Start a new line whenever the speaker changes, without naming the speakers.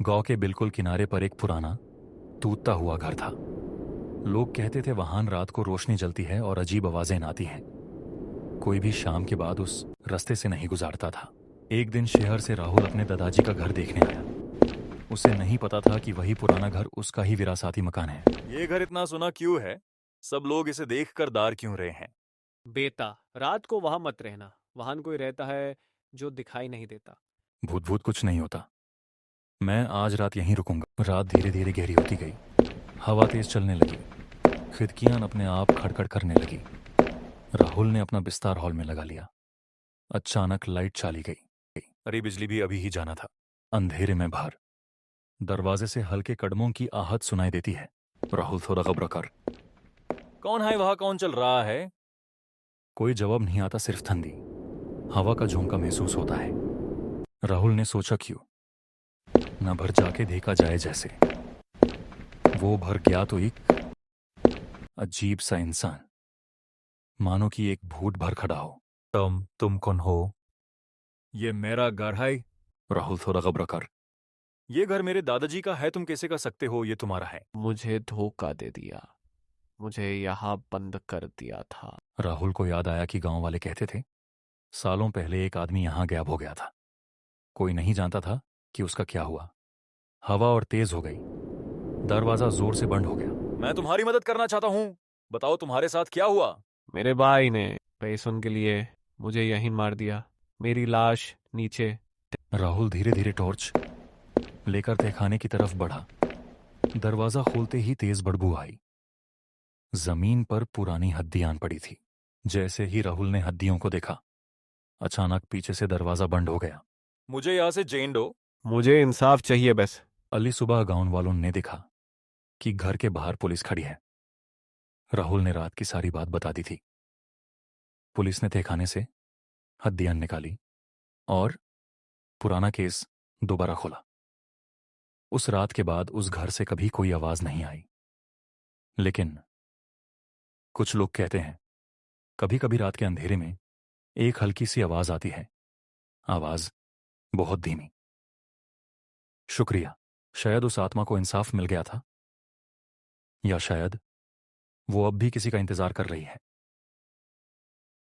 गांव के बिल्कुल किनारे पर एक पुराना टूटता हुआ घर था। लोग कहते थे वहां रात को रोशनी जलती है और अजीब आवाजें आती हैं। कोई भी शाम के बाद उस रास्ते से नहीं गुजारता था। एक दिन शहर से राहुल अपने दादाजी का घर देखने आया। उसे नहीं पता था कि वही पुराना घर उसका ही विरासती मकान है।
ये घर इतना सुना क्यों है? सब लोग इसे देखकर दार क्यों रहे हैं?
बेटा, रात को वहां मत रहना। वहां कोई रहता है जो दिखाई नहीं देता।
भूत भूत कुछ नहीं होता। मैं आज रात यहीं रुकूंगा। रात धीरे धीरे गहरी होती गई। हवा तेज चलने लगी। खिड़कियां अपने आप खड़खड़ करने लगी। राहुल ने अपना बिस्तर हॉल में लगा लिया। अचानक लाइट चाली गई।
अरे बिजली भी अभी ही जाना था।
अंधेरे में बाहर दरवाजे से हल्के कदमों की आहट सुनाई देती है। राहुल थोड़ा घबरा कर।
कौन है वहां? कौन चल रहा है?
कोई जवाब नहीं आता, सिर्फ ठंडी हवा का झोंका महसूस होता है। राहुल ने सोचा क्यों न भर जाके देखा जाए। जैसे वो भर गया तो एक अजीब सा इंसान, मानो कि एक भूत भर खड़ा हो।
तुम कौन हो? ये मेरा घर है।
राहुल थोड़ा घबरा कर।
ये घर मेरे दादाजी का है, तुम कैसे कह सकते हो ये तुम्हारा है?
मुझे धोखा दे दिया। मुझे यहाँ बंद कर दिया था।
राहुल को याद आया कि गांव वाले कहते थे सालों पहले एक आदमी यहां गायब हो गया था। कोई नहीं जानता था कि उसका क्या हुआ। हवा और तेज हो गई। दरवाजा जोर से बंद हो गया।
मैं तुम्हारी मदद करना चाहता हूँ। बताओ तुम्हारे साथ क्या हुआ?
मेरे भाई ने पैसों के लिए मुझे यहीं मार दिया। मेरी लाश नीचे।
राहुल धीरे धीरे टॉर्च लेकर तहखाने की तरफ बढ़ा। दरवाजा खोलते ही तेज बदबू आई। जमीन पर पुरानी हड्डियां पड़ी थी। जैसे ही राहुल ने हड्डियों को देखा, अचानक पीछे से दरवाजा बंद हो गया।
मुझे यहाँ से चेन दो।
मुझे इंसाफ चाहिए बस।
अली सुबह गांव वालों ने देखा कि घर के बाहर पुलिस खड़ी है। राहुल ने रात की सारी बात बता दी थी। पुलिस ने तहखाने से हड्डियां निकाली और पुराना केस दोबारा खोला। उस रात के बाद उस घर से कभी कोई आवाज नहीं आई। लेकिन कुछ लोग कहते हैं कभी कभी रात के अंधेरे में एक हल्की सी आवाज आती है। आवाज बहुत धीमी। शुक्रिया। शायद उस आत्मा को इंसाफ मिल गया था, या शायद वो अब भी किसी का इंतजार कर रही है।